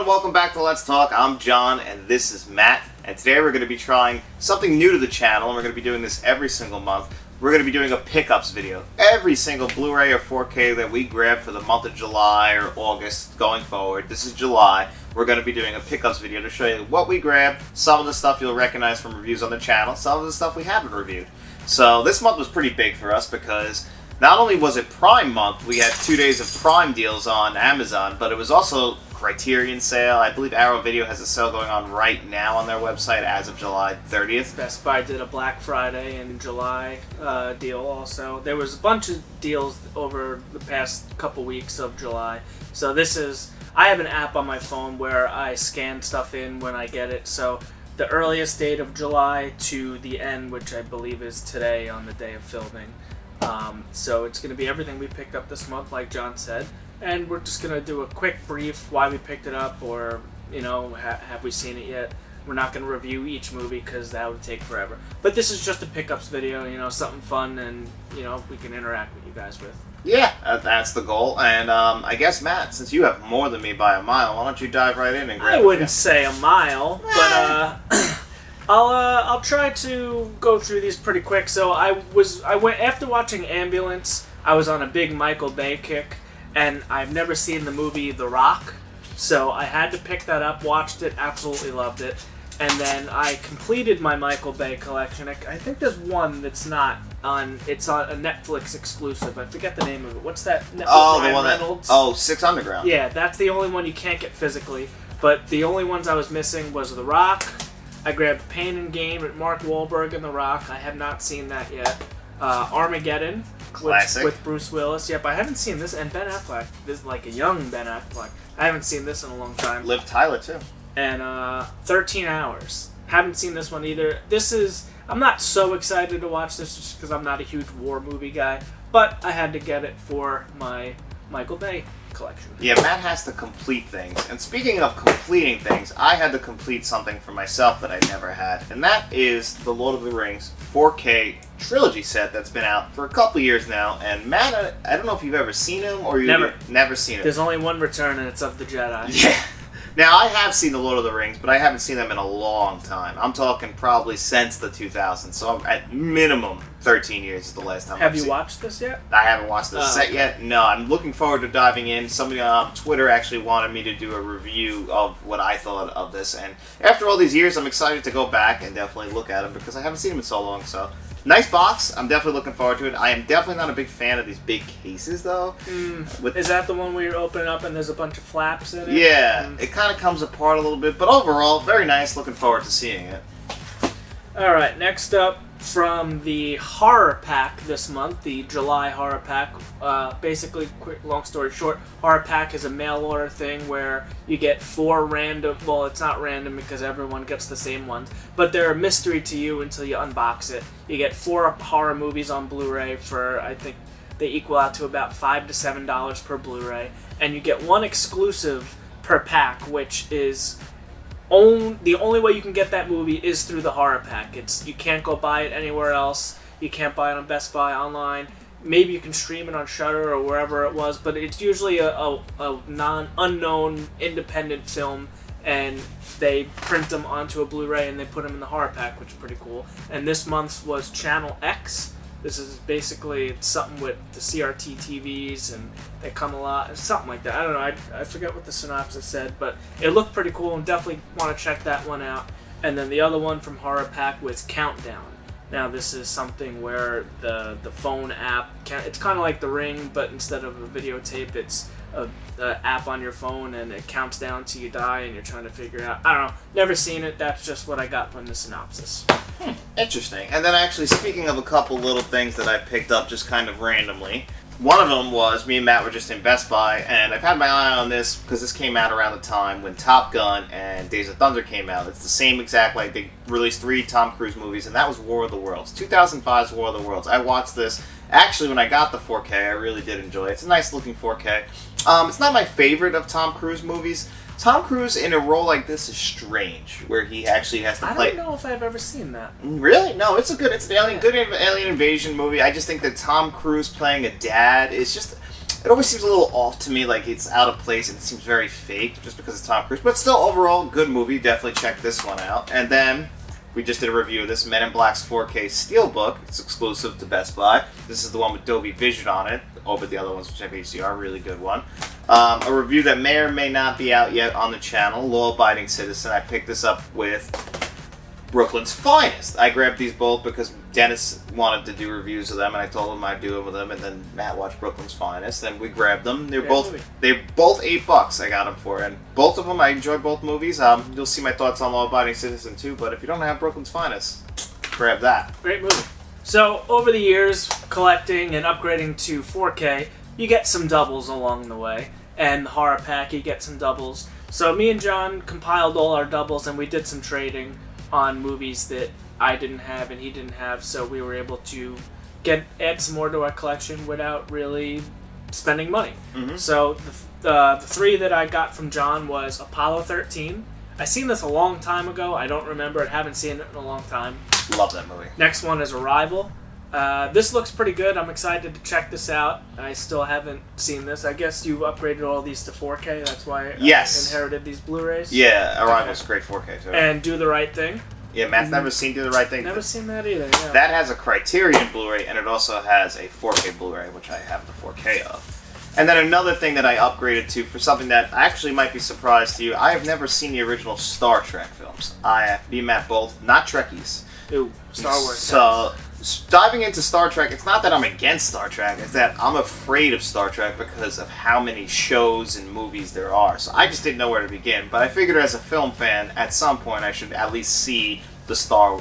everyone, welcome back to Let's Talk. I'm John and this is Matt, and today we're going to be trying something new to the channel, and we're going to be doing this every single month. We're going to be doing a pickups video. Every single Blu-ray or 4K that we grab for the month of July or August going forward, this is July, we're going to be doing a pickups video to show you what we grabbed, some of the stuff you'll recognize from reviews on the channel, some of the stuff we haven't reviewed. So this month was pretty big for us because not only was it Prime month, we had 2 days of Prime deals on Amazon, but it was also Criterion sale. I believe Arrow Video has a sale going on right now on their website as of July 30th. Best Buy did a Black Friday and July deal also. There was a bunch of deals over the past couple weeks of July. So this is, I have an app on my phone where I scan stuff in when I get it. So the earliest date of July to the end, which I believe is today on the day of filming. So it's going to be everything we picked up this month, like John said. And we're just going to do a quick brief why we picked it up, or, you know, have we seen it yet? We're not going to review each movie because that would take forever. But this is just a pickups video, you know, something fun and, you know, we can interact with you guys with. Yeah, that's the goal. And I guess, Matt, since you have more than me by a mile, why don't you dive right in and grab it? I wouldn't say a mile, but I'll try to go through these pretty quick. So I went after watching Ambulance, I was on a big Michael Bay kick. And I've never seen the movie The Rock, so I had to pick that up, watched it, absolutely loved it. And then I completed my Michael Bay collection. I think there's one that's not on, it's on a Netflix exclusive. I forget the name of it. What's that? Oh, the one Reynolds? Six Underground. Yeah, that's the only one you can't get physically. But the only ones I was missing was The Rock. I grabbed Pain and Gain with Mark Wahlberg and The Rock. I have not seen that yet. Armageddon. Classic. With Bruce Willis. Yep, I haven't seen this. And Ben Affleck. This is like a young Ben Affleck. I haven't seen this in a long time. Liv Tyler, too. And 13 Hours. Haven't seen this one either. This is... I'm not so excited to watch this just because I'm not a huge war movie guy. But I had to get it for my Michael Bay collection. Yeah, Matt has to complete things. And speaking of completing things, I had to complete something for myself that I never had. And that is the Lord of the Rings 4K Trilogy set that's been out for a couple years now. And Matt, I don't know if you've ever seen him or you've never seen it. There's only one return and it's of the Jedi. Yeah. Now, I have seen the Lord of the Rings, but I haven't seen them in a long time. I'm talking probably since the 2000s, so I'm at minimum 13 years is the last time Have you watched this yet? I haven't watched this set yet. No, I'm looking forward to diving in. Somebody on Twitter actually wanted me to do a review of what I thought of this, and after all these years, I'm excited to go back and definitely look at them because I haven't seen them in so long, so... Nice box. I'm definitely looking forward to it. I am definitely not a big fan of these big cases, though. Is that the one where you open it up and there's a bunch of flaps in it? Yeah. It kind of comes apart a little bit, but overall, very nice. Looking forward to seeing it. Alright, next up from the horror pack this month, the July horror pack. Basically, quick, long story short, horror pack is a mail order thing where you get 4 random, well, it's not random because everyone gets the same ones, but they're a mystery to you until you unbox it. You get 4 horror movies on Blu-ray for, I think, they equal out to about $5 to $7 per Blu-ray, and you get 1 exclusive per pack, which is... the only way you can get that movie is through the horror pack. You can't go buy it anywhere else. You can't buy it on Best Buy online. Maybe you can stream it on Shudder or wherever it was, but it's usually a unknown independent film, and they print them onto a Blu-ray and they put them in the horror pack, which is pretty cool. And this month was Channel X. This is basically something with the CRT TVs, and they come a lot, something like that. I don't know, I forget what the synopsis said, but it looked pretty cool, and definitely want to check that one out. And then the other one from Horror Pack was Countdown. Now this is something where the phone app, it's kind of like The Ring, but instead of a videotape, it's an app on your phone, and it counts down till you die, and you're trying to figure out, I don't know, never seen it, that's just what I got from the synopsis. Interesting. And then actually, speaking of a couple little things that I picked up just kind of randomly, one of them was, me and Matt were just in Best Buy, and I've had my eye on this because this came out around the time when Top Gun and Days of Thunder came out. It's the same exact, like, they released 3 Tom Cruise movies, and that was War of the Worlds. 2005's War of the Worlds. I watched this. Actually, when I got the 4K, I really did enjoy it. It's a nice looking 4K. It's not my favorite of Tom Cruise movies. Tom Cruise in a role like this is strange, where he actually has to play... I don't know if I've ever seen that. Really? No, it's an alien invasion movie. I just think that Tom Cruise playing a dad is just... it always seems a little off to me, like it's out of place and it seems very fake just because it's Tom Cruise. But still, overall, good movie. Definitely check this one out. And then we just did a review of this Men in Black's 4K Steelbook. It's exclusive to Best Buy. This is the one with Dolby Vision on it. Over the other ones, which have HDR, really good one. A review that may or may not be out yet on the channel. Law Abiding Citizen. I picked this up with Brooklyn's Finest. I grabbed these both because Dennis wanted to do reviews of them, and I told him I'd do it with them. And then Matt watched Brooklyn's Finest, and we grabbed them. They're both $8. I got them for, and both of them I enjoyed both movies. You'll see my thoughts on Law Abiding Citizen too. But if you don't have Brooklyn's Finest, grab that. Great movie. So, over the years, collecting and upgrading to 4K, you get some doubles along the way. And the horror pack, you get some doubles. So, me and John compiled all our doubles, and we did some trading on movies that I didn't have and he didn't have. So, we were able to add some more to our collection without really spending money. Mm-hmm. So, the three that I got from John was Apollo 13. I seen this a long time ago. I don't remember it. Haven't seen it in a long time. Love that movie. Next one is Arrival. This looks pretty good. I'm excited to check this out. I still haven't seen this. I guess you upgraded all these to 4K. That's why I inherited these Blu-rays. Yeah, Arrival's great 4K too. And Do the Right Thing. Yeah, Matt's never seen Do the Right Thing. Never seen that either. Yeah. That has a Criterion Blu-ray, and it also has a 4K Blu-ray, which I have the 4K of. And then another thing that I upgraded to for something that actually might be a surprise to you, I have never seen the original Star Trek films. Me and Matt both, not Trekkies. Ooh, Star Wars. So, diving into Star Trek, it's not that I'm against Star Trek, it's that I'm afraid of Star Trek because of how many shows and movies there are. So I just didn't know where to begin. But I figured as a film fan, at some point I should at least see the Star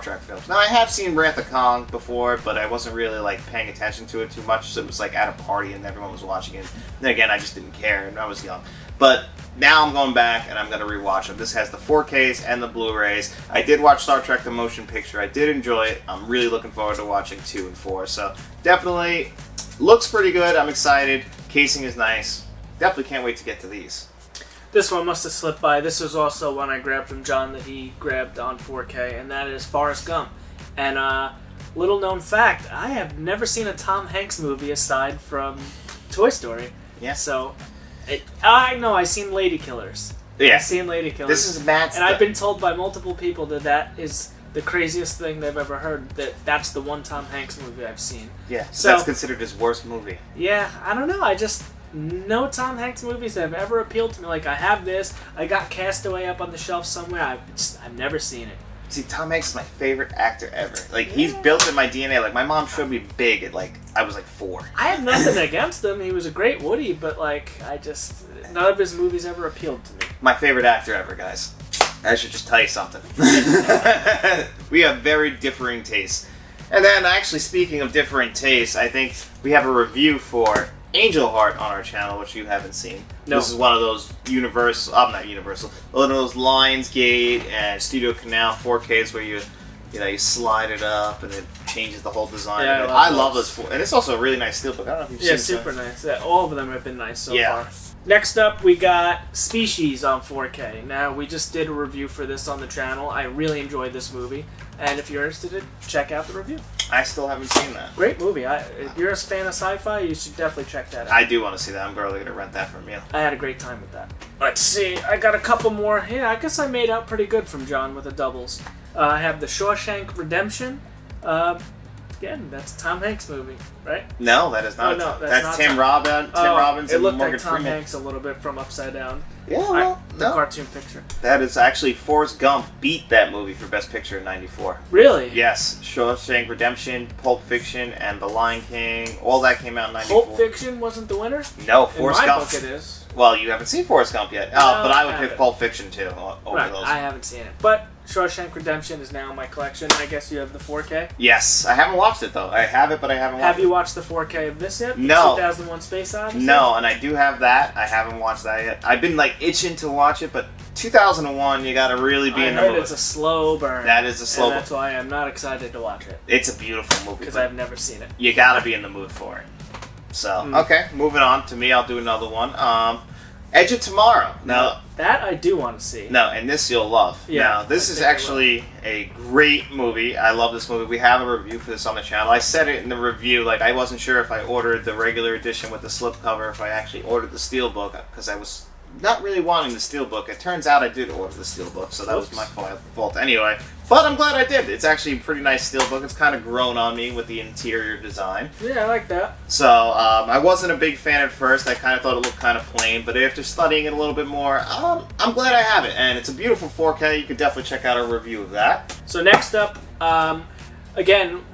Trek films. Now, I have seen Wrath of Khan before, but I wasn't really like paying attention to it too much. So it was like at a party and everyone was watching it. And then again, I just didn't care, and I was young. But now I'm going back and I'm going to rewatch them. This has the 4Ks and the Blu-rays. I did watch Star Trek The Motion Picture. I did enjoy it. I'm really looking forward to watching 2 and 4. So definitely looks pretty good. I'm excited. Casing is nice. Definitely can't wait to get to these. This one must have slipped by. This was also one I grabbed from John that he grabbed on 4K, and that is Forrest Gump. And little known fact, I have never seen a Tom Hanks movie aside from Toy Story. Yeah. So, I know I've seen Lady Killers. Yeah. I've seen Lady Killers. This is Matt's. And I've been told by multiple people that is the craziest thing they've ever heard. That's the one Tom Hanks movie I've seen. Yeah. So that's considered his worst movie. Yeah. I don't know. No Tom Hanks movies have ever appealed to me. Like, I have this. I got Castaway up on the shelf somewhere. I've never seen it. See, Tom Hanks is my favorite actor ever. Like, he's built in my DNA. Like, my mom showed me Big at, I was 4. I have nothing against him. He was a great Woody, but, none of his movies ever appealed to me. My favorite actor ever, guys. I should just tell you something. We have very differing tastes. And then, actually, speaking of differing tastes, I think we have a review for Angel Heart on our channel, which you haven't seen. No. This is one of those not Universal, one of those Lionsgate and Studio Canal 4Ks where you slide it up and it changes the whole design. Yeah, of it. I love this, and it's also a really nice steelbook. I don't know if you've seen it. Yeah, super nice. Yeah, all of them have been nice so far. Next up, we got Species on 4K. Now, we just did a review for this on the channel. I really enjoyed this movie, and if you're interested, check out the review. I still haven't seen that. Great movie. If you're a fan of sci-fi, you should definitely check that out. I do want to see that. I'm probably going to rent that from you. I had a great time with that. Let's see. I got a couple more. Yeah, I guess I made out pretty good from John with the doubles. I have The Shawshank Redemption. Again, that's a Tom Hanks movie, right? No, that is not. That's Tim Robbins it and looked Morgan like Tom Freeman. Hanks a little bit from Upside Down. Yeah, the cartoon picture. That is actually Forrest Gump beat that movie for Best Picture in '94. Really? Yes, Shawshank Redemption, Pulp Fiction, and The Lion King. All that came out in '94. Pulp Fiction wasn't the winner? No, Forrest Gump. In my book, it is. Well, you haven't seen Forrest Gump yet. No, but I would pick Pulp Fiction too over those. I haven't seen it, but Shawshank Redemption is now in my collection. I guess you have the 4K? Yes. I haven't watched it, though. I have it, but I haven't watched it. Have you watched the 4K of this yet? No. 2001 Space Odyssey? No, and I do have that. I haven't watched that yet. I've been, itching to watch it, but 2001, you gotta really be in the mood. It's a slow burn. That is a slow burn. That's why I'm not excited to watch it. It's a beautiful movie. Because I've never seen it. You gotta be in the mood for it. So, okay, moving on to me. I'll do another one. Edge of Tomorrow. Now, that I do want to see. No, and this you'll love. Yeah, now, this is actually a great movie. I love this movie. We have a review for this on the channel. I said it in the review, like I wasn't sure if I ordered the regular edition with the slipcover, if I actually ordered the steelbook, because I was not really wanting the steelbook. It turns out I did order the steelbook, so that was my fault anyway. But I'm glad I did. It's actually a pretty nice steelbook. It's kind of grown on me with the interior design. Yeah, I like that. So, I wasn't a big fan at first. I kind of thought it looked kind of plain, but after studying it a little bit more, I'm glad I have it. And it's a beautiful 4K. You could definitely check out our review of that. So next up, again,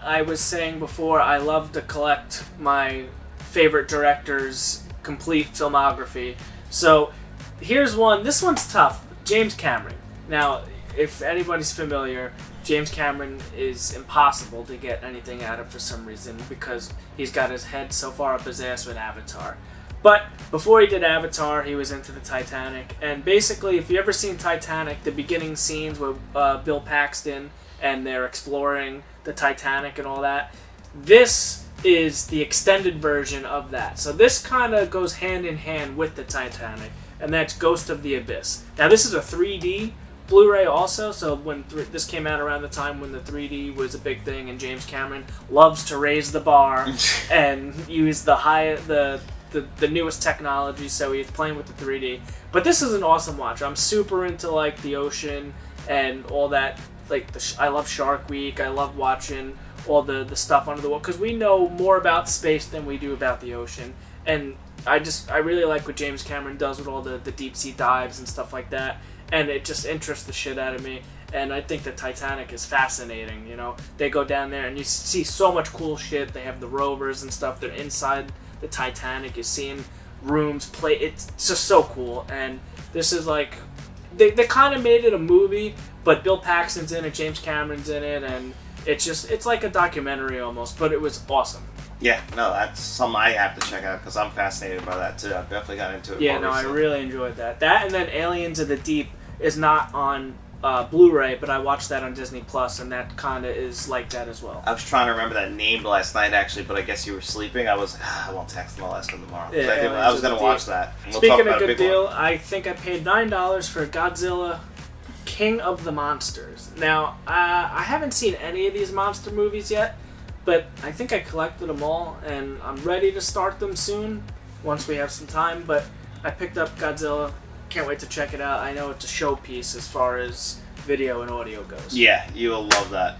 I was saying before, I love to collect my favorite directors' complete filmography. So here's one. This one's tough. James Cameron. Now, if anybody's familiar, James Cameron is impossible to get anything out of for some reason because he's got his head so far up his ass with Avatar. But before he did Avatar, he was into the Titanic. And basically, if you've ever seen Titanic, the beginning scenes with Bill Paxton and they're exploring the Titanic and all that, this is the extended version of that. So this kind of goes hand in hand with the Titanic, and that's Ghost of the Abyss. Now, this is a 3D Blu-ray also, so when this came out around the time when the 3D was a big thing, and James Cameron loves to raise the bar and use the newest technology, so he's playing with the 3D. But this is an awesome watch. I'm super into like the ocean and all that. Like I love Shark Week. I love watching all the stuff under the water because we know more about space than we do about the ocean. And I really like what James Cameron does with all the deep sea dives and stuff like that. And it just interests the shit out of me. And I think the Titanic is fascinating, you know. They go down there and you see so much cool shit. They have the rovers and stuff. They're inside the Titanic. You're seeing rooms play. It's just so cool. And this is like... They kind of made it a movie, but Bill Paxton's in it, James Cameron's in it, and it's like a documentary almost, but it was awesome. Yeah, no, that's something I have to check out because I'm fascinated by that too. I've definitely got into it. Yeah, no, I really enjoyed that. That and then Aliens of the Deep is not on Blu-ray, but I watched that on Disney Plus, and that kind of is like that as well. I was trying to remember that name last night actually, but I guess you were sleeping. I won't text them. I'll ask them tomorrow. Yeah, I was going to watch that. Speaking of good deal, I think I paid $9 for Godzilla King of the Monsters. Now, I haven't seen any of these monster movies yet, but I think I collected them all, and I'm ready to start them soon once we have some time. But I picked up Godzilla. Can't wait to check it out. I know it's a showpiece as far as video and audio goes. Yeah, you'll love that.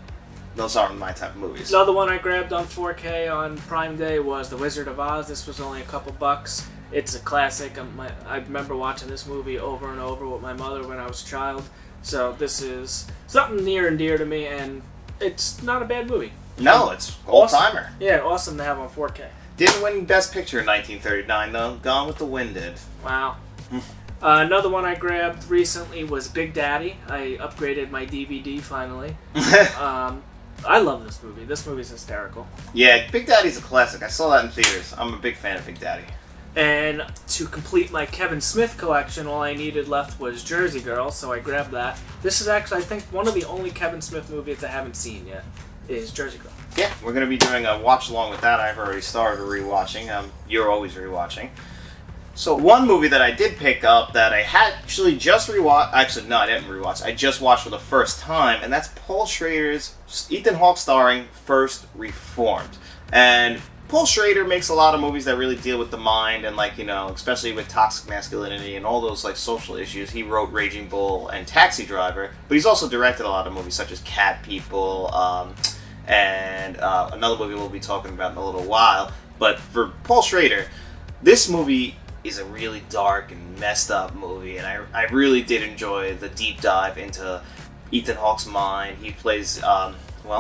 Those aren't my type of movies. Another one I grabbed on 4K on Prime Day was The Wizard of Oz. This was only a couple bucks. It's a classic. I remember watching this movie over and over with my mother when I was a child. So this is something near and dear to me, and it's not a bad movie. No, it's old-timer. Awesome. Yeah, awesome to have on 4K. Didn't win Best Picture in 1939, though. Gone with the Wind did. Wow. Another one I grabbed recently was Big Daddy. I upgraded my DVD finally. I love this movie. This movie's hysterical. Yeah, Big Daddy's a classic. I saw that in theaters. I'm a big fan of Big Daddy. And to complete my Kevin Smith collection, all I needed left was Jersey Girl, so I grabbed that. This is actually, I think, one of the only Kevin Smith movies I haven't seen yet is Jersey Girl. Yeah, we're going to be doing a watch-along with that. I've already started rewatching. You're always rewatching. So one movie that I did pick up that I had actually just rewatched... Actually, no, I didn't rewatch. I just watched for the first time, and that's Paul Schrader's, Ethan Hawke starring, First Reformed. And Paul Schrader makes a lot of movies that really deal with the mind and, like, you know, especially with toxic masculinity and all those, like, social issues. He wrote Raging Bull and Taxi Driver, but he's also directed a lot of movies such as Cat People, and another movie we'll be talking about in a little while. But for Paul Schrader, this movie is a really dark and messed up movie, and I really did enjoy the deep dive into Ethan Hawke's mind. He plays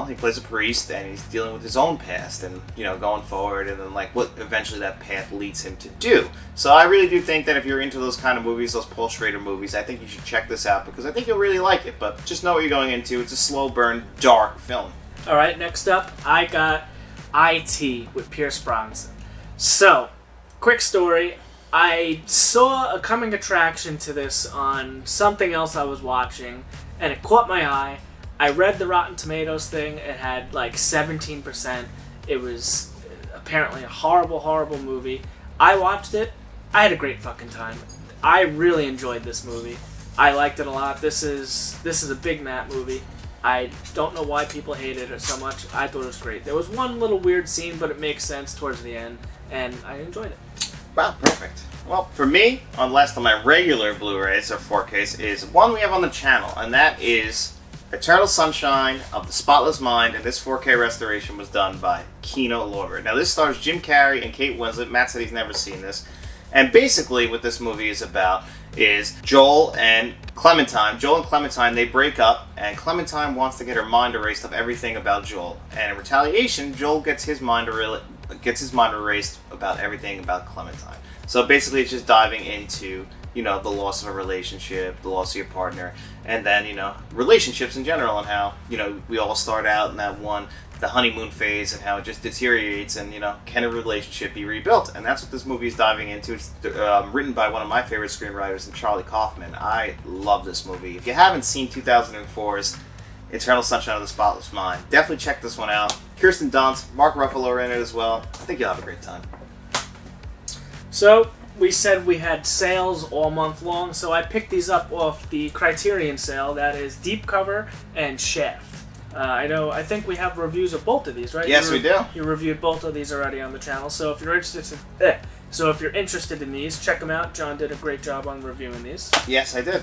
he plays a priest, and he's dealing with his own past and, you know, going forward, and then, like, what eventually that path leads him to do. So I really do think that if you're into those kind of movies, those Paul Schrader movies, I think you should check this out because I think you'll really like it. But just know what you're going into. It's a slow burn, dark film. All right, next up, I got IT with Pierce Brosnan. So, quick story. I saw a coming attraction to this on something else I was watching, and it caught my eye. I read the Rotten Tomatoes thing. It had like 17%. It was apparently a horrible, horrible movie. I watched it. I had a great fucking time. I really enjoyed this movie. I liked it a lot. This is a big Matt movie. I don't know why people hated it so much. I thought it was great. There was one little weird scene, but it makes sense towards the end, and I enjoyed it. Wow, perfect. Well, for me, on last of my regular Blu-rays or 4Ks is one we have on the channel, and that is Eternal Sunshine of the Spotless Mind, and this 4K restoration was done by Kino Lorber. Now, this stars Jim Carrey and Kate Winslet. Matt said he's never seen this. And basically what this movie is about is Joel and Clementine. Joel and Clementine, they break up, and Clementine wants to get her mind erased of everything about Joel. And in retaliation, Joel gets his mind erased about everything about Clementine. So basically it's just diving into, you know, the loss of a relationship, the loss of your partner, and then, you know, relationships in general, and how, you know, we all start out in that one, the honeymoon phase, and how it just deteriorates, and, you know, can a relationship be rebuilt? And that's what this movie is diving into. It's written by one of my favorite screenwriters, Charlie Kaufman. I love this movie. If you haven't seen 2004's Eternal Sunshine of the Spotless Mind, definitely check this one out. Kirsten Dunst, Mark Ruffalo are in it as well. I think you'll have a great time. So, we said we had sales all month long, so I picked these up off the Criterion sale. That is Deep Cover and Shaft. I think we have reviews of both of these, right? Yes, we do. You reviewed both of these already on the channel, so if you're interested in these, check them out. John did a great job on reviewing these. Yes, I did.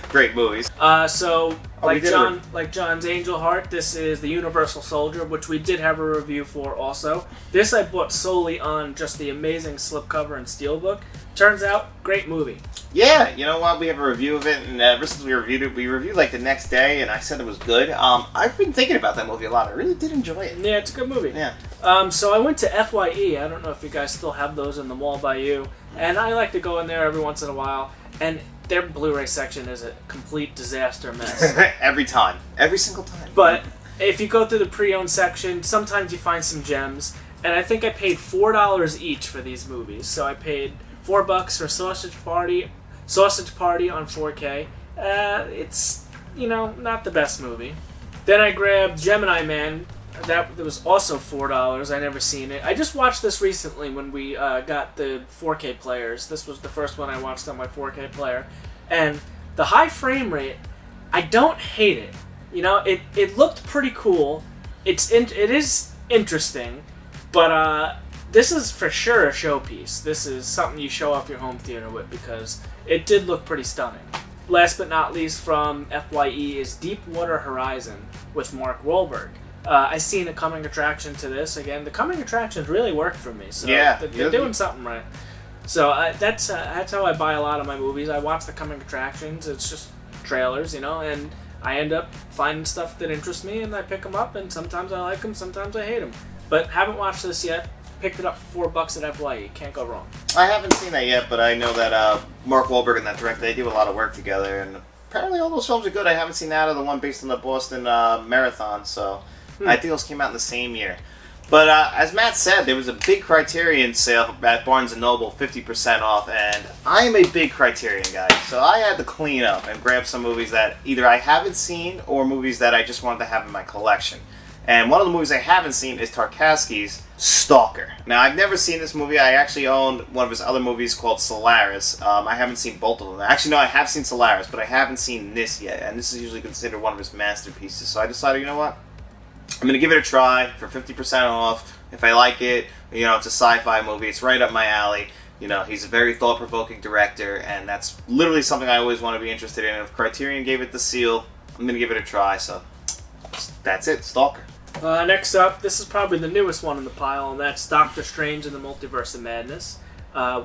Great movies. Like John's Angel Heart, this is the Universal Soldier, which we did have a review for also. This I bought solely on just the amazing slipcover and steelbook. Turns out, great movie. Yeah, you know what? We have a review of it, and ever since we reviewed like the next day, and I said it was good. I've been thinking about that movie a lot. I really did enjoy it. Yeah, it's a good movie. Yeah. So I went to FYE. I don't know if you guys still have those in the mall by you, and I like to go in there every once in a while, and their Blu-ray section is a complete disaster mess. Every time. Every single time. But if you go through the pre-owned section, sometimes you find some gems, and I think I paid $4 each for these movies. So I paid $4 for Sausage Party on 4K. It's, you know, not the best movie. Then I grabbed Gemini Man. That was also $4. I never seen it. I just watched this recently when we got the 4K players. This was the first one I watched on my 4K player. And the high frame rate, I don't hate it. You know, it looked pretty cool. It is interesting, but this is for sure a showpiece. This is something you show off your home theater with, because it did look pretty stunning. Last but not least from FYE is Deepwater Horizon with Mark Wahlberg. I seen a coming attraction to this. Again, the coming attractions really work for me. So yeah, they're doing something right. So that's how I buy a lot of my movies. I watch the coming attractions. It's just trailers, you know, and I end up finding stuff that interests me, and I pick them up, and sometimes I like them, sometimes I hate them. But haven't watched this yet. Picked it up for $4 at FYE. Can't go wrong. I haven't seen that yet, but I know that Mark Wahlberg and that director, they do a lot of work together, and apparently all those films are good. I haven't seen that or the one based on the Boston Marathon, so I think those came out in the same year. But as Matt said, there was a big Criterion sale at Barnes & Noble, 50% off, and I am a big Criterion guy, so I had to clean up and grab some movies that either I haven't seen or movies that I just wanted to have in my collection. And one of the movies I haven't seen is Tarkowski's Stalker. Now, I've never seen this movie. I actually own one of his other movies called Solaris. I haven't seen both of them. Actually, no, I have seen Solaris, but I haven't seen this yet, and this is usually considered one of his masterpieces. So I decided, you know what? I'm going to give it a try for 50% off. If I like it, you know, it's a sci-fi movie. It's right up my alley. You know, he's a very thought-provoking director, and that's literally something I always want to be interested in. If Criterion gave it the seal, I'm going to give it a try. So that's it, Stalker. Next up, this is probably the newest one in the pile, and that's Doctor Strange in the Multiverse of Madness.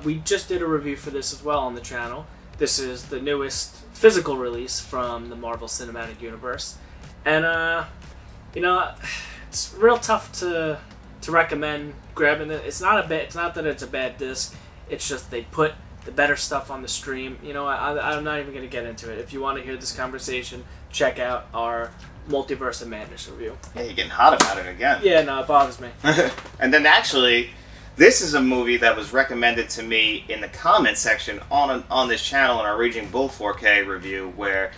We just did a review for this as well on the channel. This is the newest physical release from the Marvel Cinematic Universe. And, you know, it's real tough to recommend grabbing it. It's not that it's a bad disc. It's just they put the better stuff on the stream. You know, I'm not even going to get into it. If you want to hear this conversation, check out our Multiverse of Madness review. Yeah, you're getting hot about it again. Yeah, no, it bothers me. And then actually, this is a movie that was recommended to me in the comment section on this channel in our Raging Bull 4K review, where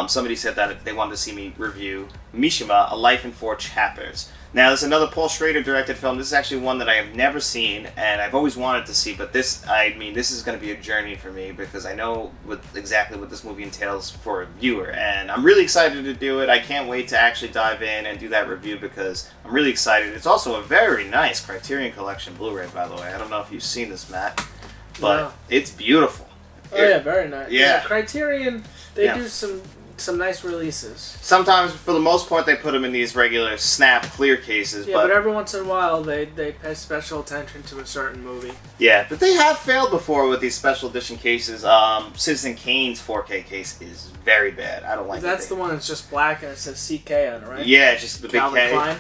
somebody said that they wanted to see me review Mishima, A Life in 4 Chapters. Now, there's another Paul Schrader directed film. This is actually one that I have never seen, and I've always wanted to see, but this is going to be a journey for me, because I know exactly what this movie entails for a viewer, and I'm really excited to do it. I can't wait to actually dive in and do that review, because I'm really excited. It's also a very nice Criterion Collection Blu-ray, by the way. I don't know if you've seen this, Matt, but it's beautiful. Oh, yeah, very nice. Yeah. Criterion, they do some nice releases. Sometimes, for the most part, they put them in these regular snap clear cases. Yeah, but every once in a while, they pay special attention to a certain movie. Yeah, but they have failed before with these special edition cases. Citizen Kane's 4K case is very bad. I don't like it. That's the one that's just black and it says CK on it, right? Yeah, it's just the big Calvin K. Klein?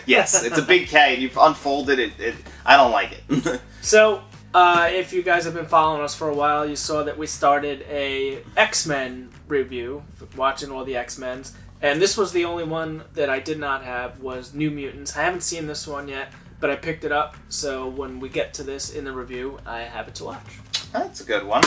Yes, it's a big K, and you've unfolded it. I don't like it. So, if you guys have been following us for a while, you saw that we started a X-Men review, watching all the X-Men's, and this was the only one that I did not have, was New Mutants. I haven't seen this one yet, but I picked it up, so when we get to this in the review, I have it to watch. That's a good one.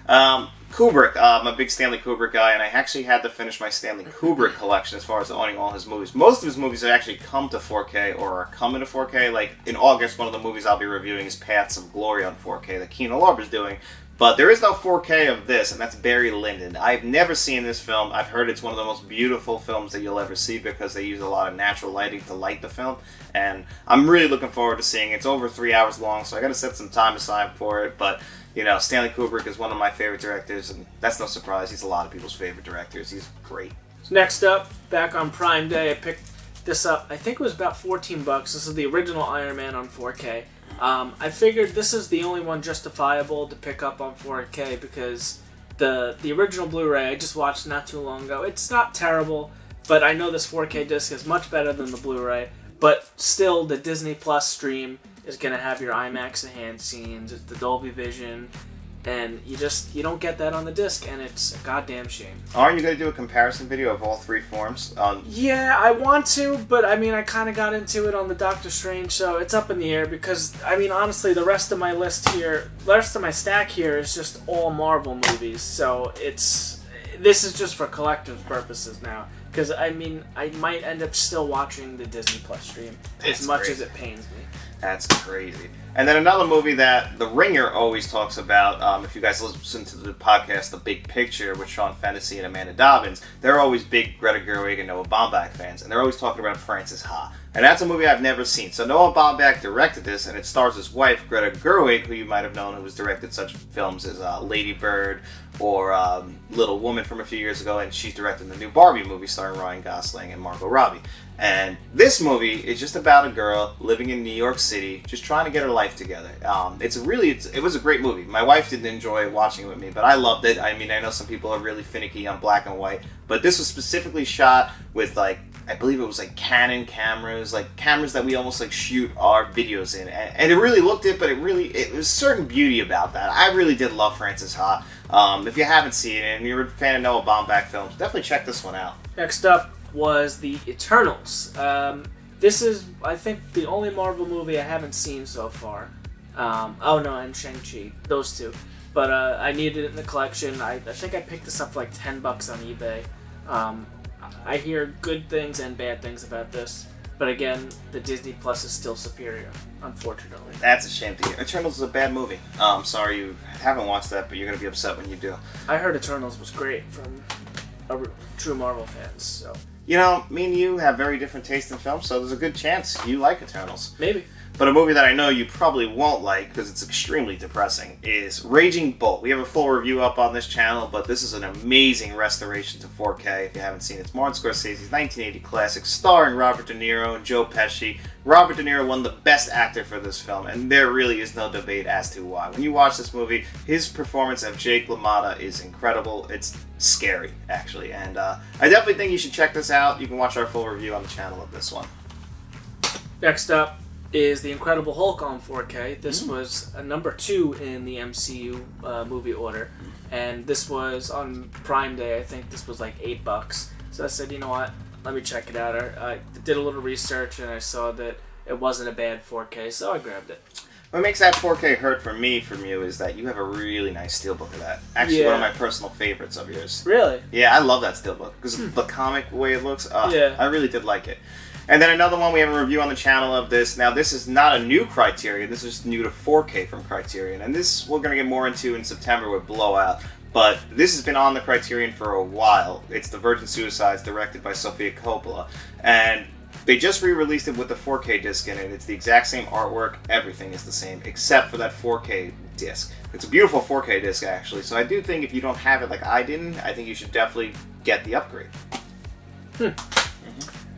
Kubrick, I'm a big Stanley Kubrick guy, and I actually had to finish my Stanley Kubrick collection as far as owning all his movies. Most of his movies have actually come to 4K or are coming to 4K. Like, in August, one of the movies I'll be reviewing is Paths of Glory on 4K that Kino Lorber's doing. But there is no 4K of this, and that's Barry Lyndon. I've never seen this film. I've heard it's one of the most beautiful films that you'll ever see, because they use a lot of natural lighting to light the film. And I'm really looking forward to seeing it. It's over 3 hours long, so I got to set some time aside for it. But, you know, Stanley Kubrick is one of my favorite directors, and that's no surprise. He's a lot of people's favorite directors. He's great. Next up, back on Prime Day, I picked this up. I think it was about $14. This is the original Iron Man on 4K. I figured this is the only one justifiable to pick up on 4K, because the original Blu-ray I just watched not too long ago. It's not terrible, but I know this 4K disc is much better than the Blu-ray. But still, the Disney Plus stream is going to have your IMAX enhanced scenes, it's the Dolby Vision, and you don't get that on the disc, and it's a goddamn shame. Aren't you going to do a comparison video of all three forms? Yeah, I want to, but I mean, I kind of got into it on the Doctor Strange, so it's up in the air, because, I mean, honestly, the rest of my stack here is just all Marvel movies, so this is just for collector's purposes now. Because, I mean, I might end up still watching the Disney Plus stream, as much as it pains me. That's crazy. And then another movie that The Ringer always talks about, if you guys listen to the podcast The Big Picture with Sean Fennessy and Amanda Dobbins, they're always big Greta Gerwig and Noah Baumbach fans, and they're always talking about Frances Ha. And that's a movie I've never seen. So Noah Baumbach directed this, and it stars his wife, Greta Gerwig, who you might have known, who has directed such films as Lady Bird or Little Woman from a few years ago, and she's directed the new Barbie movie starring Ryan Gosling and Margot Robbie. And this movie is just about a girl living in New York City, just trying to get her life together. It was a great movie. My wife didn't enjoy watching it with me, but I loved it. I mean, I know some people are really finicky on black and white, but this was specifically shot with, like, I believe it was like Canon cameras, like cameras that we almost like shoot our videos in, and it really looked it, but it was a certain beauty about that. I really did love Frances Ha. If you haven't seen it and you're a fan of Noah Baumbach films, definitely check this one out. Next up was The Eternals. This is, I think, the only Marvel movie I haven't seen so far. And Shang-Chi, those two. But I needed it in the collection. I think I picked this up for like $10 on eBay. I hear good things and bad things about this, but again, the Disney Plus is still superior, unfortunately. That's a shame to hear. Eternals is a bad movie. Sorry you haven't watched that, but you're going to be upset when you do. I heard Eternals was great from true Marvel fans, so... You know, me and you have very different taste in films, so there's a good chance you like Eternals. Maybe. But a movie that I know you probably won't like, because it's extremely depressing, is Raging Bull. We have a full review up on this channel, but this is an amazing restoration to 4K if you haven't seen it. It's Martin Scorsese's 1980 classic starring Robert De Niro and Joe Pesci. Robert De Niro won the best actor for this film, and there really is no debate as to why. When you watch this movie, his performance of Jake LaMotta is incredible. It's scary, actually, and I definitely think you should check this out. You can watch our full review on the channel of this one. Next up is The Incredible Hulk on 4K. This was a number 2 in the MCU movie order, and this was on Prime Day. I think this was like $8. So I said, you know what, let me check it out. I did a little research, and I saw that it wasn't a bad 4K, so I grabbed it. What makes that 4K hurt for me from you is that you have a really nice steelbook of that. Actually, one of my personal favorites of yours. Really? Yeah, I love that steelbook because of the comic way it looks. I really did like it. And then another one, we have a review on the channel of this. Now, this is not a new Criterion. This is new to 4K from Criterion. And this we're going to get more into in September with Blowout. But this has been on the Criterion for a while. It's The Virgin Suicides, directed by Sofia Coppola. And they just re-released it with the 4K disc in it. It's the exact same artwork. Everything is the same, except for that 4K disc. It's a beautiful 4K disc, actually. So I do think if you don't have it like I didn't, I think you should definitely get the upgrade.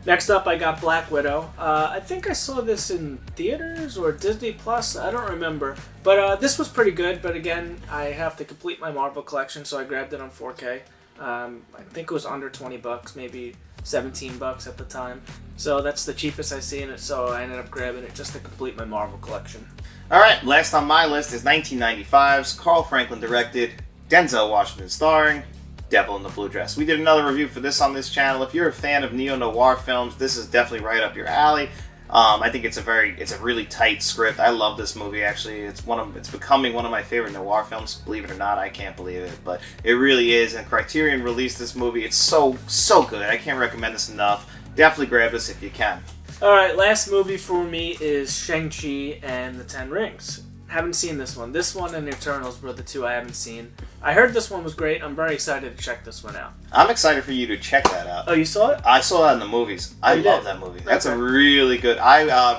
Next up, I got Black Widow. I think I saw this in theaters or Disney Plus. I don't remember. But this was pretty good. But again, I have to complete my Marvel collection, so I grabbed it on 4K. I think it was under 20 bucks, maybe 17 bucks at the time. So that's the cheapest I seen it, so I ended up grabbing it just to complete my Marvel collection. Alright, last on my list is 1995's Carl Franklin directed, Denzel Washington starring, Devil in the Blue Dress. We did another review for this on this channel. If you're a fan of neo-noir films, this is definitely right up your alley. I think it's a really tight script. I love this movie, actually. It's becoming one of my favorite noir films. Believe it or not, I can't believe it, but it really is. And Criterion released this movie. It's so good. I can't recommend this enough. Definitely grab this if you can. Alright, last movie for me is Shang-Chi and the Ten Rings. Haven't seen this one. This one and Eternals were the two I haven't seen. I heard this one was great. I'm very excited to check this one out. I'm excited for you to check that out. Oh, you saw it? I saw that in the movies. I love that movie. That's a really good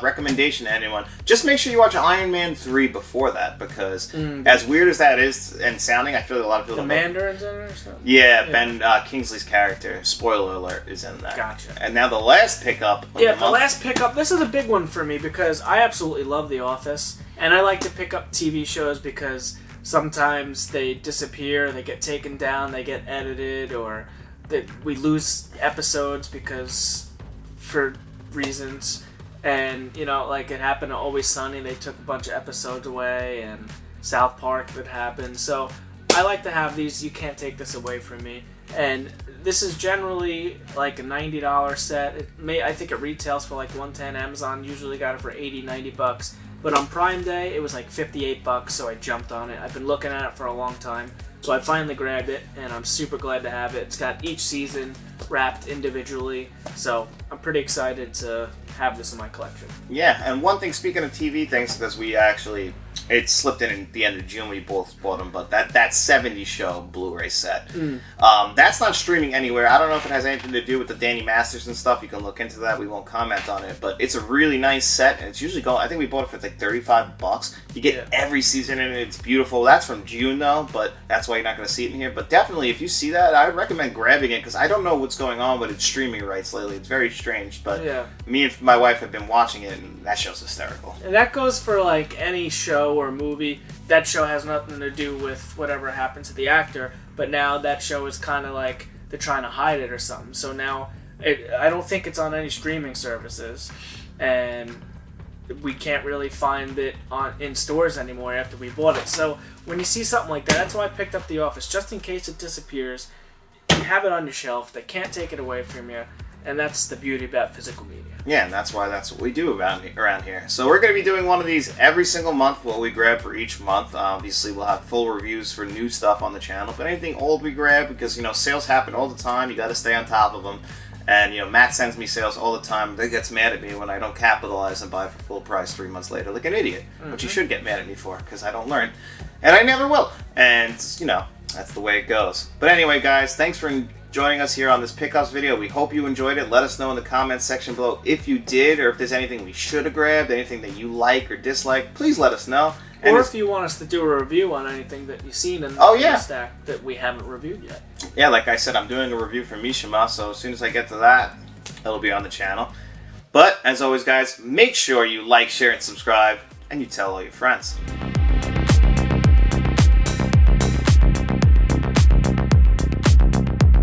recommendation to anyone. Just make sure you watch Iron Man 3 before that, because as weird as that is and sounding, I feel like a lot of people The Mandarin's in it or something? Yeah, Ben Kingsley's character, spoiler alert, is in that. Gotcha. And now the last pickup. The last pickup. This is a big one for me because I absolutely love The Office. And I like to pick up TV shows because sometimes they disappear, they get taken down, they get edited, or that we lose episodes because for reasons. And, you know, like it happened to Always Sunny, they took a bunch of episodes away, and South Park that happened. So I like to have these. You can't take this away from me. And this is generally like a $90 set. I think it retails for like $110. Amazon usually got it for $80, $90. But on Prime Day, it was like 58 bucks, so I jumped on it. I've been looking at it for a long time, so I finally grabbed it, and I'm super glad to have it. It's got each season wrapped individually, so I'm pretty excited to have this in my collection. Yeah, and one thing, speaking of TV things, because we actually, it slipped in at the end of June, we both bought them, but that 70s show Blu-ray set, that's not streaming anywhere. I don't know if it has anything to do with the Danny Masters and stuff. You can look into that. We won't comment on it, but it's a really nice set, and it's usually going, I think we bought it for like 35 bucks. You get every season in it. It's beautiful. That's from June, though, but that's why you're not going to see it in here. But definitely, if you see that, I would recommend grabbing it, because I don't know what's going on with its streaming rights lately. It's very strange, but me and my wife have been watching it, and that show's hysterical. And that goes for like any show or movie. That show has nothing to do with whatever happened to the actor, but now that show is kind of like they're trying to hide it or something. So now I don't think it's on any streaming services, and we can't really find it in stores anymore after we bought it. So when you see something like that, that's why I picked up The Office, just in case it disappears. You have it on your shelf. They can't take it away from you, and that's the beauty about physical media. Yeah, and that's what we do around here. So we're going to be doing one of these every single month, what we grab for each month. Obviously, we'll have full reviews for new stuff on the channel, but anything old we grab, because, you know, sales happen all the time. You got to stay on top of them. And, you know, Matt sends me sales all the time. He gets mad at me when I don't capitalize and buy for full price 3 months later, like an idiot. Which he should get mad at me for, because I don't learn. And I never will. And, you know, that's the way it goes. But anyway, guys, thanks for joining us here on this pickups video. We hope you enjoyed it. Let us know in the comments section below if you did, or if there's anything we should have grabbed, anything that you like or dislike. Please let us know. And or if you want us to do a review on anything that you've seen in the stack that we haven't reviewed yet. Yeah, like I said, I'm doing a review for Mishima, so as soon as I get to that, it'll be on the channel. But, as always, guys, make sure you like, share, and subscribe, and you tell all your friends.